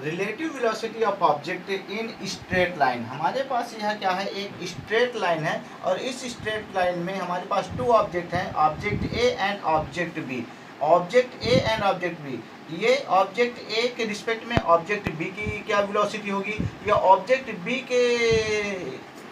Relative velocity of object in straight line. हमारे पास यह क्या है, एक स्ट्रेट लाइन है और इस स्ट्रेट लाइन में हमारे पास टू ऑब्जेक्ट हैं, object A and object B. Object A and object B, ये ऑब्जेक्ट ए के रिस्पेक्ट में ऑब्जेक्ट बी की क्या वेलोसिटी होगी, या ऑब्जेक्ट बी के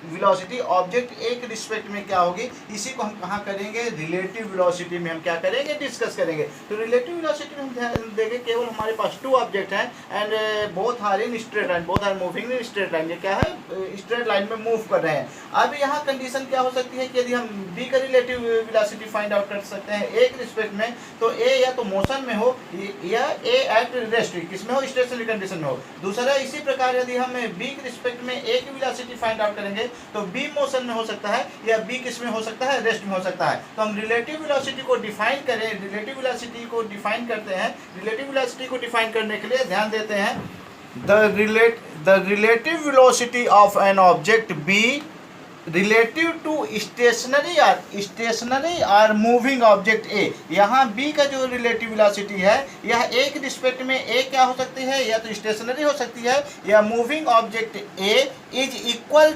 वेलोसिटी ऑब्जेक्ट ए के रिस्पेक्ट में क्या होगी, इसी को हम कहाँ करेंगे, रिलेटिव वेलोसिटी में हम क्या करेंगे, डिस्कस करेंगे। तो रिलेटिव वेलोसिटी में हम ध्यान देंगे केवल हमारे पास टू ऑब्जेक्ट हैं and both are in straight line, both are moving in straight line. ये क्या है, स्ट्रेट लाइन में मूव कर रहे हैं। अब यहाँ कंडीशन क्या हो सकती है कि यदि हम बी का रिलेटिव वेलोसिटी फाइंड आउट कर सकते हैं ए के रिस्पेक्ट में, तो ए या तो मोशन में हो या ए एट रेस्ट, किसमें हो, स्टेशनरी कंडीशन में हो। दूसरा, इसी प्रकार यदि हम बी के रिस्पेक्ट में ए की वेलोसिटी फाइंड आउट करेंगे तो बी मोशन में हो सकता है या बी किस में हो सकता है, रेस्ट में हो सकता है। तो हम रिलेटिव वेलोसिटी को डिफाइन करें, रिलेटिव वेलोसिटी को डिफाइन करते हैं। रिलेटिव वेलोसिटी को डिफाइन करने के लिए ध्यान देते हैं, the relative velocity of an object B relative to stationary और मूविंग ऑब्जेक्ट ए। यहाँ बी का जो रिलेटिव वेलोसिटी है यह ए के रिस्पेक्ट में ए क्या हो सकती है, या तो स्टेशनरी हो सकती है या moving object A is equal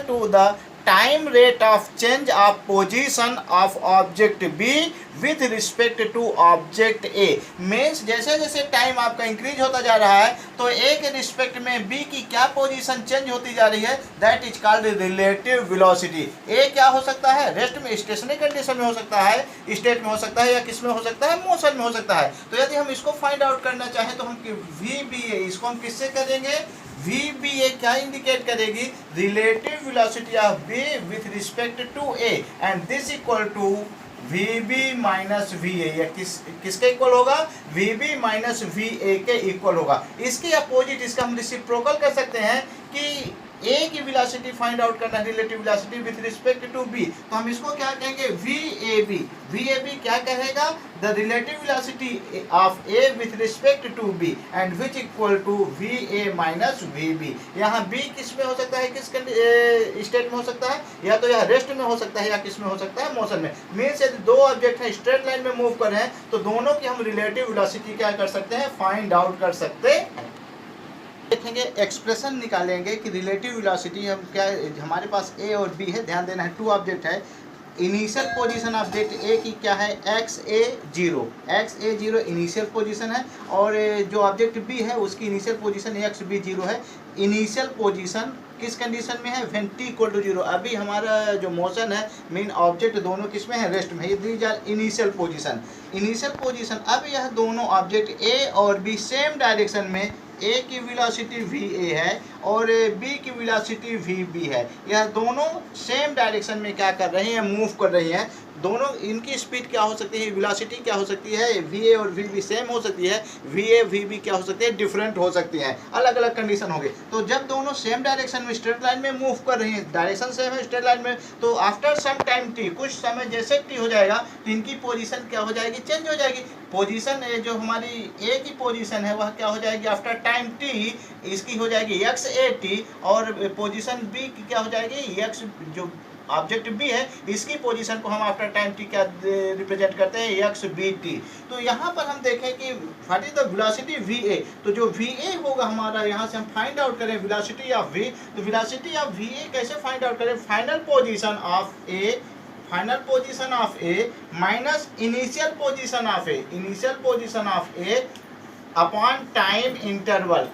to the time rate of change of position of object B with respect to object A. Means जैसे जैसे टाइम आपका इंक्रीज होता जा रहा है तो ए के रिस्पेक्ट में बी की क्या पोजीशन चेंज होती जा रही है, that is called relative velocity. ए क्या हो सकता है, रेस्ट में, स्टेशनरी कंडीशन में हो सकता है, स्टेट में हो सकता है या किस में हो सकता है, मोशन में हो सकता है। तो यदि हम इसको फाइंड आउट करना चाहें तो हम वी बी ए, इसको हम किससे करेंगे, वी बी ए क्या इंडिकेट करेगी, relative velocity of B with respect to A and this equal to v B minus v A. या किसके इक्वल होगा, v B minus v A के इक्वल होगा। इसके अपोजिट इसका हम रेसिप्रोकल कर सकते हैं कि ए की वेलोसिटी फाइंड आउट करना है, relative velocity with respect to B, तो हम इसको क्या कहेंगे, v A B. V A B क्या कहेगा, the relative velocity of A with respect to B and which equal to v A minus v B. यहाँ बी किस में हो सकता है, किस स्टेट में हो सकता है, या तो यह रेस्ट में हो सकता है या किस में हो सकता है, मोशन में। मीन्स यदि दो ऑब्जेक्ट हैं स्ट्रेट लाइन में मूव कर रहे हैं तो दोनों की हम रिलेटिव वेलोसिटी क्या कर सकते हैं, फाइंड आउट कर सकते हैं। देखेंगे, एक्सप्रेशन निकालेंगे कि रिलेटिव वेलोसिटी हम क्या, हमारे पास ए और बी है, ध्यान देना है, टू ऑब्जेक्ट है। इनिशियल पोजीशन ऑब्जेक्ट ए की क्या है, एक्स ए जीरो इनिशियल पोजीशन है, और जो ऑब्जेक्ट बी है उसकी initial position x B zero है। इनिशियल पोजीशन किस कंडीशन में है, when t equal to zero. अभी हमारा जो मोशन है, मीन ऑब्जेक्ट दोनों किस में है, रेस्ट में। ये दीज आर इनिशियल पोजीशन। अब यह दोनों ऑब्जेक्ट ए और बी सेम डायरेक्शन में, ए की वेलोसिटी वी ए है और बी की वेलोसिटी वी बी है, यह दोनों सेम डायरेक्शन में क्या कर रही हैं, मूव कर रही हैं। दोनों इनकी स्पीड क्या हो सकती है, वेलोसिटी क्या हो सकती है, वी ए और वी बी सेम हो सकती है, वी ए वी बी क्या हो सकती है, डिफरेंट हो सकती हैं, अलग अलग कंडीशन होगी। तो जब दोनों सेम डायरेक्शन में स्ट्रेट लाइन में मूव कर रही हैं, डायरेक्शन सेम है स्ट्रेट लाइन में, तो आफ्टर सम टाइम टी, कुछ समय जैसे टी हो जाएगा तो इनकी पोजीशन क्या हो जाएगी, चेंज हो जाएगी। पोजीशन जो हमारी ए की पोजीशन है वह क्या हो जाएगी, आफ्टर टाइम टी इसकी हो जाएगी एक्स ए टी, और पोजीशन बी की क्या हो जाएगी, एक्स, जो ऑब्जेक्ट बी है इसकी पोजीशन को हम आफ्टर टाइम टी क्या रिप्रेजेंट करते हैं, एक्स बी टी। तो यहाँ पर हम देखें कि what is the velocity v A, तो जो वी ए होगा हमारा, यहाँ से हम फाइंड आउट करें वेलोसिटी ऑफ वी, तो वेलोसिटी ऑफ वी ए कैसे फाइंड आउट करें, final position of A minus initial position of A upon time interval.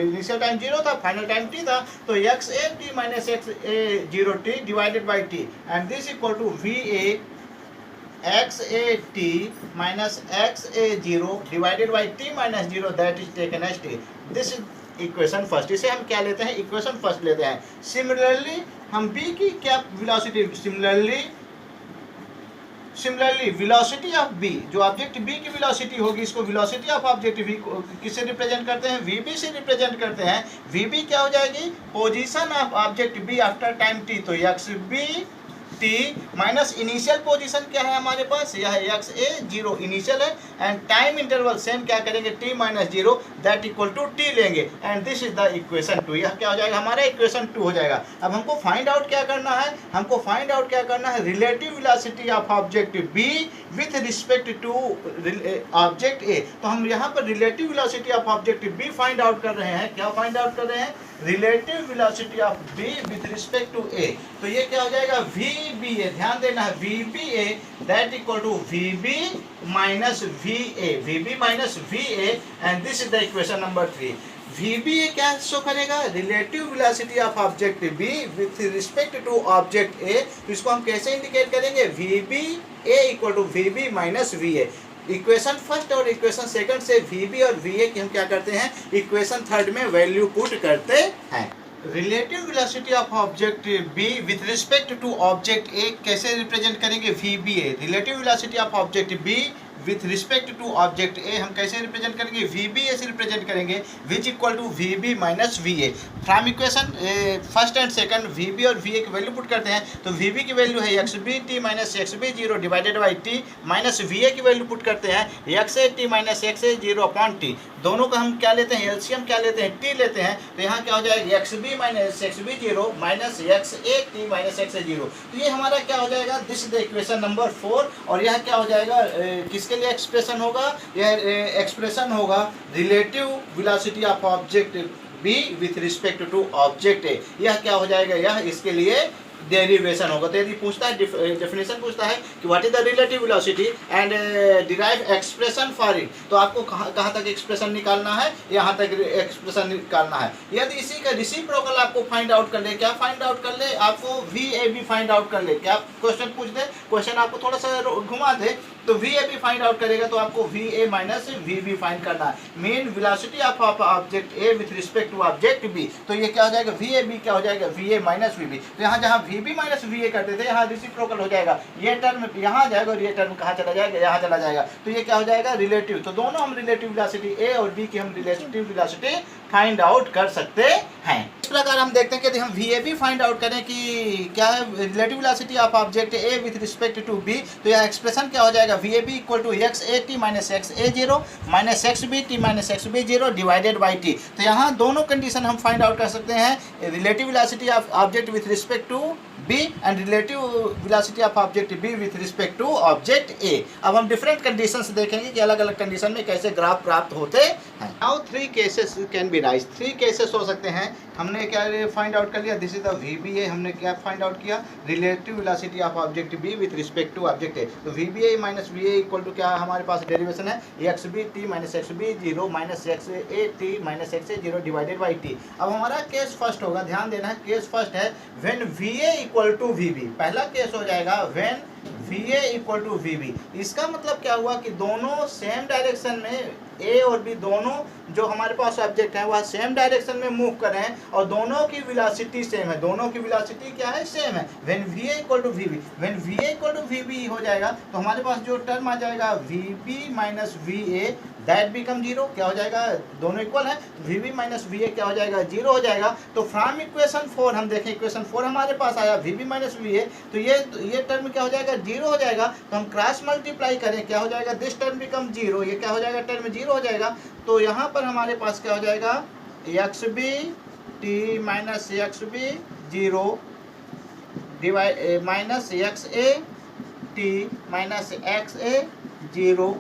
Initial time 0 था, फाइनल टाइम t था, तो x A t minus x A zero t divided by t and this equal to v A x A t minus x A zero divided by t minus zero, that is taken as t. This is equation first. इसे हम क्या लेते हैं, equation first लेते हैं। Similarly हम B की क्या velocity, similarly velocity of B, जो ऑब्जेक्ट बी की वेलोसिटी होगी, इसको वेलोसिटी ऑफ ऑब्जेक्ट बी किससे रिप्रेजेंट करते हैं, वी बी से रिप्रेजेंट करते हैं। वी बी क्या हो जाएगी, position of object b after time t, तो x B t minus initial position क्या है हमारे पास, यह है एक्स ए, जीरो इनिशियल है, एंड टाइम इंटरवल सेम क्या करेंगे, t minus zero that equal to t लेंगे, and this is the equation 2। यह क्या हो जाएगा, हमारा इक्वेशन 2 हो जाएगा। अब हमको फाइंड आउट क्या करना है, हमको फाइंड आउट क्या करना है, relative velocity of object B with respect to object a. तो हम यहाँ पर relative velocity of object b find out कर रहे हैं। क्या फाइंड आउट कर रहे हैं, relative velocity of B with respect to a. तो ये क्या हो जाएगा, वी बी ए, ध्यान देना है, v b a that equal to v B minus v a, v B minus v a, and this is the equation number 3। V b a क्या show करेगा, relative velocity of object B with respect to object a. तो इसको हम कैसे indicate करेंगे, v b a equal to v B minus v a. Equation first और equation second से v B और वी ए की हम क्या करते हैं, इक्वेशन थर्ड में वैल्यू पुट करते हैं। Relative velocity of object B with respect to object a कैसे रिप्रेजेंट करेंगे, v b a. Relative velocity of object B with respect to object a हम कैसे रिप्रेजेंट करेंगे, वी बी ए से represent करेंगे, which equal to v B minus v A. From equation first and second v B और v A की value put करते हैं। तो वी बी की वैल्यू है x B t minus x B zero divided by t, minus v A की value put करते हैं एक्स ए टी माइनस एक्स ए जीरो अपॉन टी। दोनों का हम क्या लेते हैं, एलसीएम क्या लेते हैं, टी लेते हैं। तो यहाँ क्या हो जाएगा, x B minus x B zero minus x ए टी माइनस एक्स ए जीरो। तो ये हमारा क्या हो जाएगा, this is the equation number 4। और यह क्या हो जाएगा, किसके लिए एक्सप्रेशन होगा, यह एक्सप्रेशन होगा relative velocity of object B with respect to object a. यह क्या हो जाएगा, यह इसके लिए डेरिवेशन होगा। तो यदि पूछता है, डेफिनेशन पूछता है कि what is the relative velocity and derive expression for it, तो आपको कहाँ तक एक्सप्रेशन निकालना है, यहाँ तक एक्सप्रेशन निकालना है। यदि इसी का रेसिप्रोकल आपको फाइंड आउट कर ले, क्या फाइंड आउट कर ले, आपको v A B find out कर ले। क्या क्वेश्चन पूछ दे, क्वेश्चन आपको थोड़ा सा घुमा दे, तो v A B find out करेगा तो आपको v A minus v B find करना है, mean velocity of object A with respect to object B. तो ये क्या हो जाएगा, वी ए बी क्या हो जाएगा, v A minus v B. तो यहाँ जहाँ v B minus v A करते थे, यहाँ रेसिप्रोकल हो जाएगा, ये टर्म यहाँ जाएगा और ये टर्म कहाँ चला जाएगा, यहाँ चला जाएगा। तो ये क्या हो जाएगा, रिलेटिव। तो दोनों हम रिलेटिव वेलोसिटी ए और बी की हम रिलेटिव वेलोसिटी फाइंड आउट कर सकते हैं। इस प्रकार हम देखते हैं कि यदि हम v A B find out करें कि क्या है relative velocity of object A with respect to B, तो यह एक्सप्रेशन क्या हो जाएगा, v A B equal to x A t minus x A zero minus x B t minus x B zero divided by t. तो यहाँ दोनों condition हम find out कर सकते हैं, relative velocity of object with respect to B and relative velocity of object B with respect to object a. अब हम different conditions देखेंगे कि अलग अलग कंडीशन में कैसे ग्राफ प्राप्त होते हैं। Now 3 cases can be rise, 3 cases हो सकते हैं। हमने क्या फाइंड आउट कर लिया, this is the v b a. हमने क्या फाइंड आउट किया, relative velocity of object B with respect to object a. तो v b a minus v A equal to क्या हमारे पास डेरिवेशन है, x B t minus x B zero minus x A t minus x A zero divided by t. अब हमारा case first होगा, ध्यान देना है, केस फर्स्ट है when v A equal to v B. पहला केस हो जाएगा when v A equal to v B. इसका मतलब क्या हुआ कि दोनों सेम डायरेक्शन में, ए और बी दोनों जो हमारे पास ऑब्जेक्ट है वह सेम डायरेक्शन में मूव कर रहे हैं और दोनों की वेलोसिटी सेम है। दोनों की वेलोसिटी क्या है, सेम है। When v A equal to v B, when v A equal to v B हो जाएगा तो हमारे पास जो टर्म आ जाएगा v B minus v A that become zero. क्या हो जाएगा, दोनों इक्वल है, वी बी माइनस वी ए क्या हो जाएगा, जीरो हो जाएगा। तो फ्रॉम इक्वेशन 4 हम देखें, इक्वेशन 4 हमारे पास आया v B minus v A, तो ये टर्म क्या हो जाएगा, जीरो हो जाएगा। तो हम क्रॉस मल्टीप्लाई करें, क्या हो जाएगा, दिस टर्म बिकम जीरो, ये क्या हो जाएगा, टर्म जीरो हो जाएगा। तो यहाँ पर हमारे पास क्या हो जाएगा, x B t minus x B zero divide minus x ए टी माइनस एक्स ए जीरो।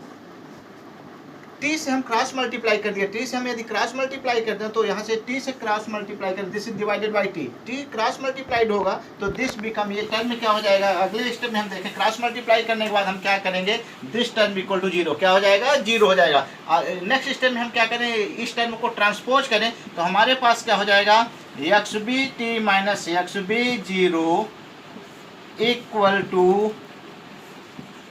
टी से हम क्रॉस मल्टीप्लाई कर दिया, टी से हम यदि क्रॉस मल्टीप्लाई करते हैं तो यहाँ से टी से क्रॉस मल्टीप्लाई कर, this is divided by T, T cross multiplied होगा तो दिस बिकम, ये टर्म क्या हो जाएगा, अगले स्टेप में हम देखें क्रॉस मल्टीप्लाई करने के बाद हम क्या करेंगे, this term equal to zero, क्या हो जाएगा, जीरो हो जाएगा। नेक्स्ट स्टेप में हम क्या करें, इस टर्म को ट्रांसपोज करें तो हमारे पास क्या हो जाएगा, x B t minus x B zero equal to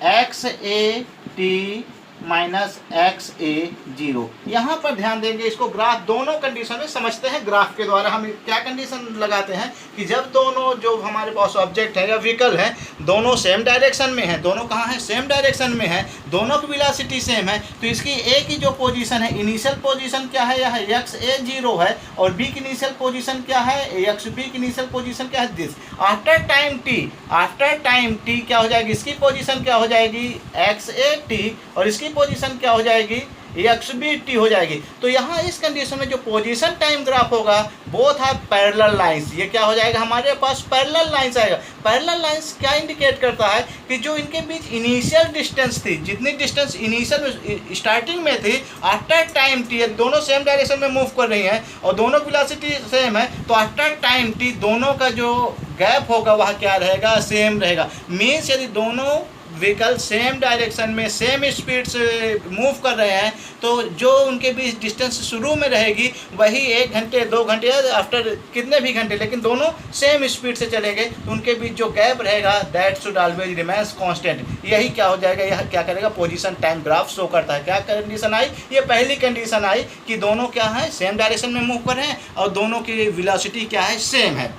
x A t minus x A zero. यहाँ पर ध्यान देंगे, इसको ग्राफ दोनों कंडीशन में समझते हैं। ग्राफ के द्वारा हम क्या कंडीशन लगाते हैं कि जब दोनों जो हमारे पास ऑब्जेक्ट है या व्हीकल है दोनों सेम डायरेक्शन में है, दोनों कहाँ है, सेम डायरेक्शन में है, दोनों की वेलोसिटी सेम है, तो इसकी ए की जो पोजीशन है, इनिशियल पोजीशन क्या है, यह एक्स ए 0 है, और बी की इनिशियल पोजीशन क्या है, एक्स बी की इनिशियल पोजीशन क्या है, दिस। आफ्टर टाइम टी क्या हो जाएगी, इसकी पोजीशन क्या हो जाएगी, एक्स ए टी, और इसकी पोजीशन क्या हो जाएगी, एक्स बी टी हो जाएगी। तो यहाँ इस कंडीशन में जो पोजीशन टाइम ग्राफ होगा बोथ आर पैरेलल लाइंस, ये क्या हो जाएगा, हमारे पास पैरेलल लाइंस आएगा। पैरेलल लाइंस क्या इंडिकेट करता है कि जो इनके बीच इनिशियल डिस्टेंस थी, जितनी डिस्टेंस इनिशियल स्टार्टिंग में थी, आफ्टर टाइम टी, दोनों सेम डायरेक्शन में मूव कर रही हैं और दोनों की वेलोसिटी सेम है, तो आफ्टर टाइम टी दोनों का जो गैप होगा वह क्या रहेगा, सेम रहेगा। मीन्स यदि दोनों व्हीकल सेम डायरेक्शन में सेम स्पीड से मूव कर रहे हैं तो जो उनके बीच डिस्टेंस शुरू में रहेगी वही 1 घंटे 2 घंटे आफ्टर कितने भी घंटे, लेकिन दोनों सेम स्पीड से चलेंगे तो उनके बीच जो गैप रहेगा that should always remains constant. यही क्या हो जाएगा, यह क्या करेगा, पोजीशन टाइम ग्राफ शो करता है। क्या कंडीशन आई, ये पहली कंडीशन आई कि दोनों क्या है, सेम डायरेक्शन में मूव कर रहे हैं और दोनों की वेलोसिटी क्या है, सेम है।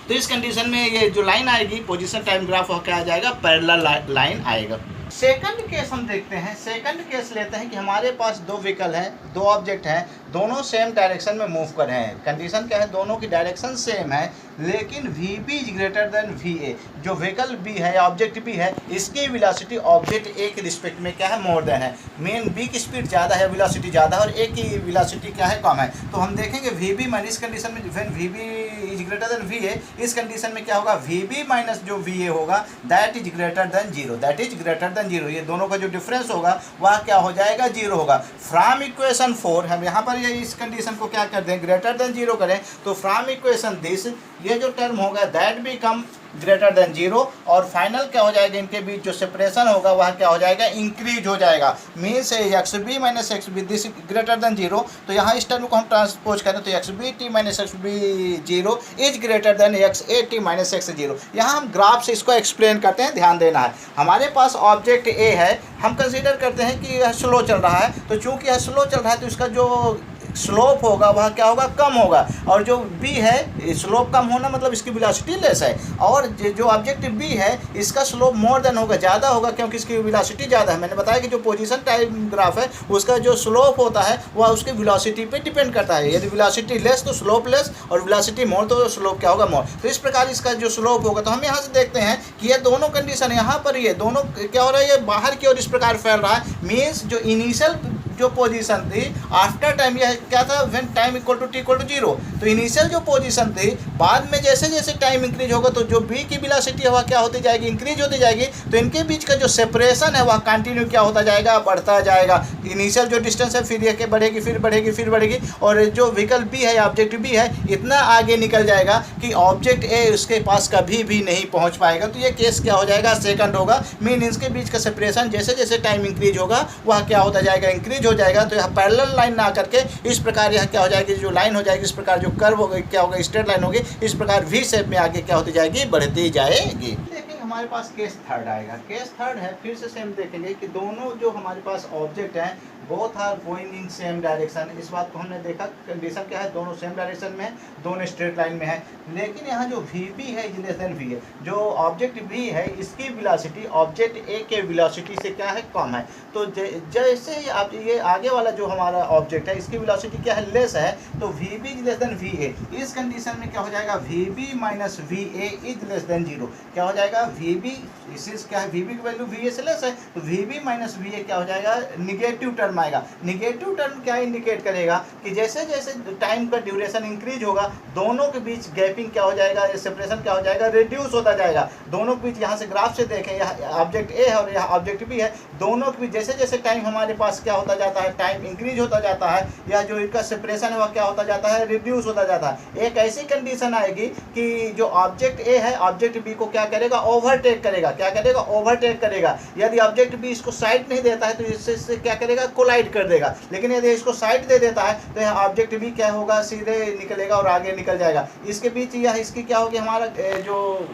तो इस कंडीशन में ये जो लाइन आएगी पोजीशन टाइम ग्राफ क्या आ जाएगा, पैरेलल लाइन आएगा। सेकंड केस हम देखते हैं। सेकंड केस लेते हैं कि हमारे पास दो व्हीकल हैं, दो ऑब्जेक्ट हैं, दोनों सेम डायरेक्शन में मूव कर रहे हैं। कंडीशन क्या है, दोनों की डायरेक्शन सेम है लेकिन VB is greater then VA। जो व्हीकल B है, ऑब्जेक्ट B है, इसकी वेलोसिटी ऑब्जेक्ट A के रिस्पेक्ट में क्या है, मोर देन है। मेन B की स्पीड ज़्यादा है, वेलोसिटी ज़्यादा है, और A की वेलोसिटी क्या है, कम है। तो हम देखेंगे VB माइनस, इस कंडीशन में when VB is greater then VA, इस कंडीशन में क्या होगा, VB माइनस जो VA होगा that is greater than 0, that is greater than 0। ये दोनों का जो डिफरेंस होगा वह क्या हो जाएगा, 0 होगा। फ्रॉम इक्वेशन 4 हम यहाँ पर ये इस कंडीशन को क्या कर दें, ग्रेटर देन 0 करें, तो फ्रॉम इक्वेशन दिस, ये जो टर्म होगा दैट बिकम ग्रेटर देन 0, और फाइनल क्या हो जाएगा, इनके बीच जो सेपरेशन होगा वह क्या हो जाएगा, इंक्रीज हो जाएगा। Means x B minus x b this greater than 0, तो यहाँ इस टर्म को हम ट्रांसपोज करें तो x B t minus x b 0 is greater than x A t minus x 0। यहाँ हम ग्राफ से इसको एक्सप्लेन करते हैं, ध्यान देना है। हमारे पास ऑब्जेक्ट ए है, हम कंसीडर करते हैं कि यह स्लो चल रहा है, तो चूँकि यह स्लो चल रहा है तो इसका जो स्लोप होगा वह क्या होगा, कम होगा, और जो B है, स्लोप कम होना मतलब इसकी वेलोसिटी लेस है, और जो ऑब्जेक्ट B है इसका स्लोप मोर देन होगा, ज़्यादा होगा, क्योंकि इसकी वेलोसिटी ज़्यादा है। मैंने बताया कि जो पोजीशन टाइम ग्राफ है उसका जो स्लोप होता है वह उसकी वेलोसिटी पे डिपेंड करता है। यदि वेलोसिटी लेस तो स्लोप लेस, और वेलोसिटी मोर तो स्लोप क्या होगा, मोर। तो इस प्रकार इसका जो स्लोप होगा, तो हम यहाँ से देखते हैं कि ये दोनों कंडीशन, यहाँ पर ये दोनों क्या हो रहा है, ये बाहर की ओर इस प्रकार फैल रहा है। मीन्स जो इनिशियल जो पोजीशन थी आफ्टर टाइम, यह क्या था, when time equal to t equal to 0, तो इनिशियल जो पोजीशन थी, बाद में जैसे जैसे टाइम इंक्रीज होगा तो जो B की वेलोसिटी है वह क्या होती जाएगी, इंक्रीज होती जाएगी। तो इनके बीच का जो सेपरेशन है वह कंटिन्यू क्या होता जाएगा, बढ़ता जाएगा। इनिशियल जो डिस्टेंस है फिर ये बढ़ेगी, फिर बढ़ेगी, फिर बढ़ेगी, और जो व्हीकल B है, ऑब्जेक्ट B है, इतना आगे निकल जाएगा कि ऑब्जेक्ट A उसके पास कभी भी नहीं पहुँच पाएगा। तो ये केस क्या हो जाएगा, सेकंड होगा। मीन इसके बीच का सेपरेशन जैसे जैसे टाइम इंक्रीज होगा वह क्या होता जाएगा, इंक्रीज हो जाएगा। तो यह पैरेलल लाइन ना करके इस प्रकार यह क्या हो जाएगी, जो लाइन हो जाएगी, इस प्रकार जो कर्व होगा क्या होगा, स्ट्रेट लाइन होगी, इस प्रकार V शेप में आगे क्या होती जाएगी, बढ़ती जाएगी। देखेंगे हमारे पास केस थर्ड आएगा। केस थर्ड है, फिर से सेम देखेंगे कि दोनों जो हमारे पास ऑब्जेक्ट हैं both are going in same direction. इस बात को हमने देखा, कंडीशन क्या है, दोनों सेम डायरेक्शन में है, दोनों स्ट्रेट लाइन में है। लेकिन यहाँ जो VB है इज लेस देन VA, जो ऑब्जेक्ट B है इसकी वेलोसिटी ऑब्जेक्ट A के वेलोसिटी से क्या है, कम है। तो जैसे ही आप ये आगे वाला जो हमारा ऑब्जेक्ट है इसकी वेलोसिटी क्या है, लेस है, तो VB is less then VA। इस कंडीशन में क्या हो जाएगा, VB minus VA is less then 0। क्या हो जाएगा, VB, इसी क्या है, VB की वैल्यू VA से लेस है, तो VB माइनस VA क्या हो जाएगा, निगेटिव टर्म आएगा। निगेटिव टर्म क्या इंडिकेट करेगा कि जैसे जैसे टाइम का ड्यूरेशन इंक्रीज होगा दोनों के बीच गैपिंग क्या हो जाएगा, सेपरेशन क्या हो जाएगा, रिड्यूस होता जाएगा। दोनों के बीच, यहाँ से ग्राफ से देखें, यह ऑब्जेक्ट A है और यह ऑब्जेक्ट B है, दोनों के बीच जैसे जैसे टाइम हमारे पास क्या होता जाता है, टाइम इंक्रीज होता जाता है, या जो इनका सेपरेशन है वह क्या होता जाता है, रिड्यूस होता जाता है। एक ऐसी कंडीशन आएगी कि जो ऑब्जेक्ट A है ऑब्जेक्ट B को क्या करेगा, ओवरटेक करेगा। क्या करेगा, ओवरटेक करेगा। यदि ऑब्जेक्ट B इसको साइड नहीं देता है तो इससे क्या करेगा, कोलाइड कर देगा। लेकिन यदि इसको साइड दे देता है तो यह ऑब्जेक्ट B क्या होगा, सीधे निकलेगा और आगे निकल जाएगा। इसके बीच यह इसकी क्या होगी, हमारा जो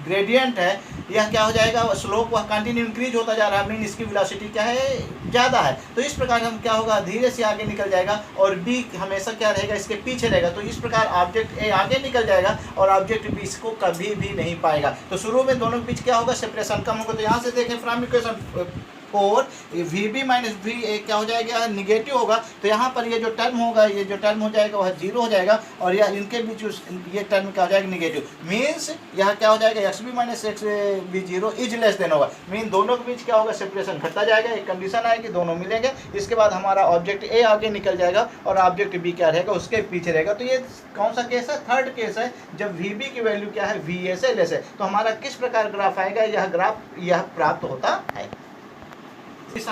ग्रेडियंट है यह क्या हो जाएगा, स्लोप वह कंटिन्यू इंक्रीज होता जा रहा है, मीन इसकी वेलोसिटी क्या है, ज़्यादा है। तो इस प्रकार हम क्या होगा, धीरे से आगे निकल जाएगा और बी हमेशा क्या रहेगा, इसके पीछे रहेगा। तो इस प्रकार ऑब्जेक्ट ए आगे निकल जाएगा और ऑब्जेक्ट बी इसको कभी भी नहीं पाएगा। तो शुरू में दोनों के बीच क्या होगा, सेपरेशन कम होगा। तो यहाँ से देखें from equation 4 v B minus v ए क्या हो जाएगा, निगेटिव होगा। तो यहाँ पर ये जो टर्म होगा, ये जो टर्म हो जाएगा वह जीरो हो जाएगा और यह इनके बीच ये टर्म क्या हो जाएगा, निगेटिव। मीन्स यह क्या हो जाएगा, x B minus x B zero is less than होगा। मीन दोनों के बीच क्या होगा, सेपरेशन घटता जाएगा, एक कंडीशन आएगी, दोनों मिलेंगे। इसके बाद हमारा ऑब्जेक्ट ए आगे निकल जाएगा और ऑब्जेक्ट बी क्या रहेगा, उसके पीछे रहेगा। तो ये कौन सा केस है, थर्ड केस है, जब वी बी की वैल्यू क्या है, वी ए से लेस है। तो हमारा किस प्रकार ग्राफ आएगा, यह ग्राफ यह प्राप्त होता है।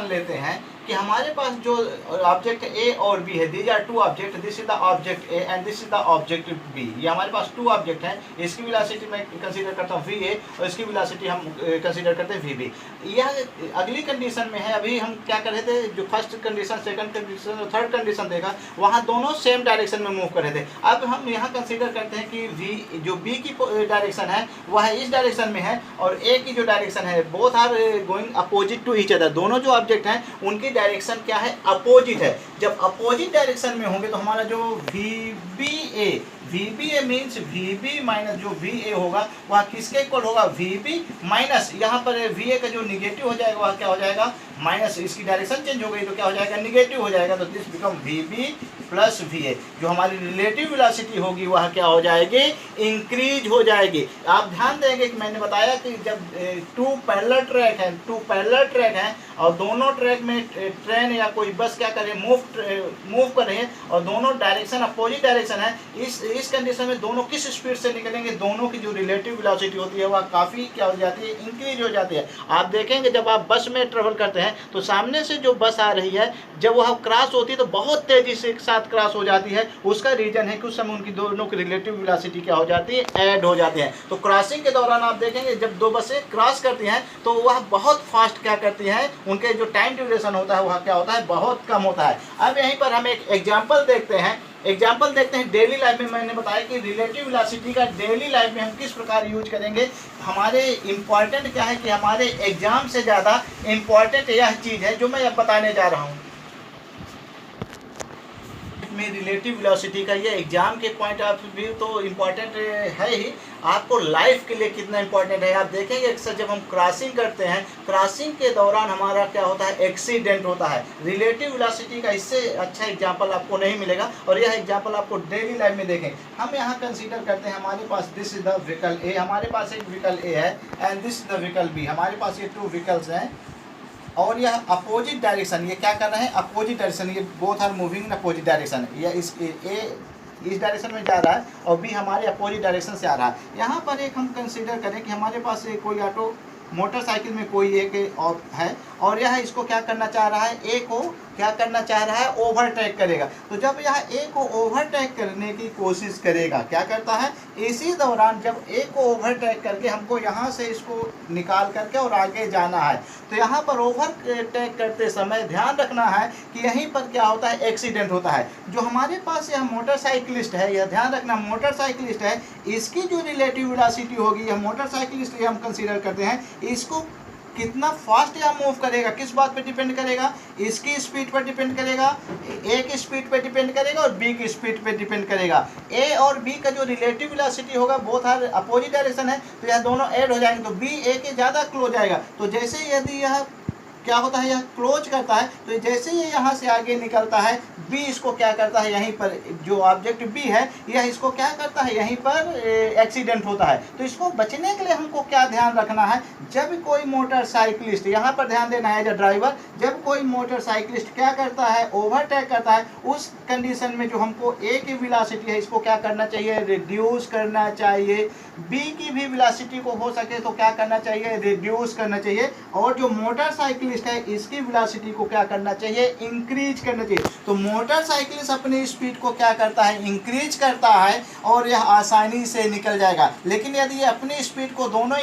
लेते हैं कि हमारे पास जो ऑब्जेक्ट ए और बी है, these are two object, this is the object A and this is the object B. ये हमारे पास टू ऑब्जेक्ट हैं, इसकी वेलोसिटी मैं कंसीडर करता हूँ वी ए और इसकी वेलोसिटी हम कंसीडर करते हैं वी बी। यह अगली कंडीशन में है। अभी हम क्या कर रहे थे, जो फर्स्ट कंडीशन, सेकंड कंडीशन और थर्ड कंडीशन देखा, वहाँ दोनों सेम डायरेक्शन में मूव कर रहे थे। अब हम यहाँ कंसीडर करते हैं कि वी जो बी की डायरेक्शन है वह इस डायरेक्शन में है और ए की जो डायरेक्शन है, both are going opposite to each other. दोनों जो ऑब्जेक्ट हैं उनकी डायरेक्शन क्या है, अपोजिट है। जब अपोजिट डायरेक्शन में होंगे तो हमारा जो v b a means v B minus जो वी ए होगा वह किसके इक्वल होगा, वी बी माइनस यहाँ पर वी ए का जो निगेटिव हो जाएगा वह क्या हो जाएगा, माइनस। इसकी डायरेक्शन चेंज हो गई तो क्या हो जाएगा, निगेटिव हो जाएगा। तो this become v b plus v a. जो हमारी रिलेटिव वेलोसिटी होगी वह क्या हो जाएगी, इंक्रीज हो जाएगी। आप ध्यान देंगे कि मैंने बताया कि जब टू पैरेलल ट्रैक हैं और दोनों ट्रैक में ट्रेन या कोई बस क्या करे, मूव कर रही है और दोनों डायरेक्शन अपोजिट डायरेक्शन है, इस कंडीशन में दोनों किस स्पीड से निकलेंगे, दोनों की जो रिलेटिव वेलोसिटी होती है वह काफ़ी क्या हो जाती है, इंक्रीज हो जाती है। आप देखेंगे जब आप बस में ट्रेवल करते हैं तो सामने से जो बस आ रही है जब वह क्रॉस होती है तो बहुत तेजी से एक साथ क्रॉस हो जाती है। उसका रीजन है कि उस समय उनकी दोनों की रिलेटिव वेलोसिटी क्या हो जाती है, ऐड हो जाती है। तो क्रॉसिंग के दौरान आप देखेंगे जब दो बसें क्रॉस करती हैं तो वह बहुत फास्ट क्या करती हैं, उनके जो टाइम ड्यूरेशन होता है वह क्या होता है, बहुत कम होता है। अब यहीं पर हम एक एग्जाम्पल देखते हैं डेली लाइफ में। मैंने बताया कि रिलेटिव वेलोसिटी का डेली लाइफ में हम किस प्रकार यूज करेंगे। हमारे इम्पॉर्टेंट क्या है कि हमारे एग्जाम से ज़्यादा इम्पॉर्टेंट यह चीज़ है जो मैं अब बताने जा रहा हूँ। में रिलेटिव वेलोसिटी का ये एग्जाम के पॉइंट ऑफ व्यू तो इम्पॉर्टेंट है ही, आपको लाइफ के लिए कितना इम्पॉर्टेंट है। आप देखेंगे अक्सर जब हम क्रॉसिंग करते हैं, क्रॉसिंग के दौरान हमारा क्या होता है, एक्सीडेंट होता है। रिलेटिव वेलोसिटी का इससे अच्छा एग्जाम्पल आपको नहीं मिलेगा और यह एग्जाम्पल आपको डेली लाइफ में देखें। हम यहाँ कंसीडर करते हैं हमारे पास this is the vehicle a, हमारे पास एक व्हीकल ए है and this is the vehicle b. हमारे पास ये टू व्हीकल्स हैं और यह अपोजिट डायरेक्शन, ये क्या कर रहे हैं, अपोजिट डायरेक्शन, ये both are moving in opposite direction. यह इस इस डायरेक्शन में जा रहा है और बी हमारे अपोजिट डायरेक्शन से आ रहा है। यहाँ पर एक हम कंसीडर करें कि हमारे पास कोई ऑटो मोटरसाइकिल में कोई एक और है और यह इसको क्या करना चाह रहा है, ए को क्या करना चाह रहा है, ओवरटेक करेगा। तो जब यह ए को ओवरटेक करने की कोशिश करेगा, क्या करता है, इसी दौरान जब ए को ओवरटेक करके हमको यहाँ से इसको निकाल करके और आगे जाना है, तो यहाँ पर ओवरटेक करते समय ध्यान रखना है कि यहीं पर क्या होता है, एक्सीडेंट होता है। जो हमारे पास यह मोटरसाइकिलिस्ट है, यह ध्यान रखना मोटरसाइकिलिस्ट है, इसकी जो रिलेटिव वेलोसिटी होगी, यह मोटरसाइकिलिस्ट हम कंसीडर करते हैं, इसको कितना फास्ट यह मूव करेगा किस बात पे डिपेंड करेगा, इसकी स्पीड पर डिपेंड करेगा, ए की स्पीड पे डिपेंड करेगा और बी की स्पीड पे डिपेंड करेगा। ए और बी का जो रिलेटिव वेलोसिटी होगा, बोथ आर अपोजिट डायरेक्शन है, तो यह दोनों ऐड हो जाएंगे तो बी ए के ज़्यादा क्लोज आएगा। तो जैसे यदि यह क्या होता है, यह क्लोज करता है, तो जैसे ये यहाँ से आगे निकलता है, बी इसको क्या करता है, यहीं पर जो ऑब्जेक्ट बी है यह इसको क्या करता है, यहीं पर एक्सीडेंट होता है। तो इसको बचने के लिए हमको क्या ध्यान रखना है, जब कोई मोटरसाइकिलिस्ट, यहाँ पर ध्यान देना है एज अ ड्राइवर, जब कोई मोटरसाइकिलिस्ट क्या करता है, ओवरटेक करता है, उस कंडीशन में जो हमको ए की वेलोसिटी है इसको क्या करना चाहिए, रिड्यूस करना चाहिए। बी की भी वेलोसिटी को हो सके तो क्या करना चाहिए, रिड्यूस करना चाहिए। और जो मोटरसाइकिलिस्ट है इसकी वेलोसिटी को क्या करना चाहिए, इंक्रीज करना चाहिए। तो मोटरसाइकिलिस्ट अपनी स्पीड को क्या करता है, इंक्रीज करता है और यह आसानी से निकल जाएगा। लेकिन यदि ये अपनी स्पीड को दोनों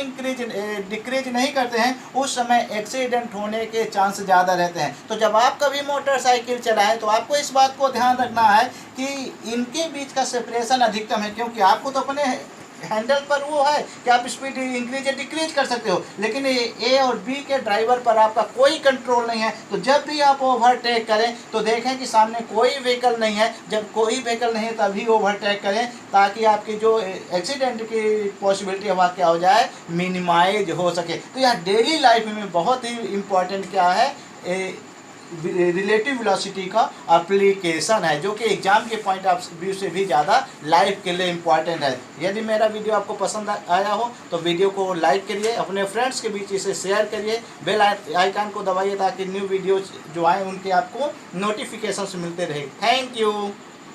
डिक्रीज नहीं करते हैं, उस समय एक्सीडेंट होने के चांस ज़्यादा रहते हैं। तो जब आप कभी मोटरसाइकिल चलाएं तो आपको इस बात को ध्यान रखना है कि इनके बीच का सेपरेशन अधिकतम है, क्योंकि आपको तो अपने हैंडल पर वो है कि आप स्पीड इंक्रीज या डिक्रीज कर सकते हो, लेकिन ए और बी के ड्राइवर पर आपका कोई कंट्रोल नहीं है। तो जब भी आप ओवरटेक करें तो देखें कि सामने कोई व्हीकल नहीं है, जब कोई व्हीकल नहीं है तभी ओवरटेक करें, ताकि आपकी जो एक्सीडेंट की पॉसिबिलिटी है वह क्या हो जाए, मिनिमाइज हो सके। तो यह डेली लाइफ में बहुत ही इम्पोर्टेंट क्या है, रिलेटिव वेलोसिटी का एप्लीकेशन है, जो कि एग्जाम के पॉइंट ऑफ व्यू से भी ज़्यादा लाइफ के लिए इम्पॉर्टेंट है। यदि मेरा वीडियो आपको पसंद आया हो तो वीडियो को लाइक करिए, अपने फ्रेंड्स के बीच इसे शेयर करिए, बेल आइकन को दबाइए ताकि न्यू वीडियो जो आए उनके आपको नोटिफिकेशन मिलते रहे। Thank you.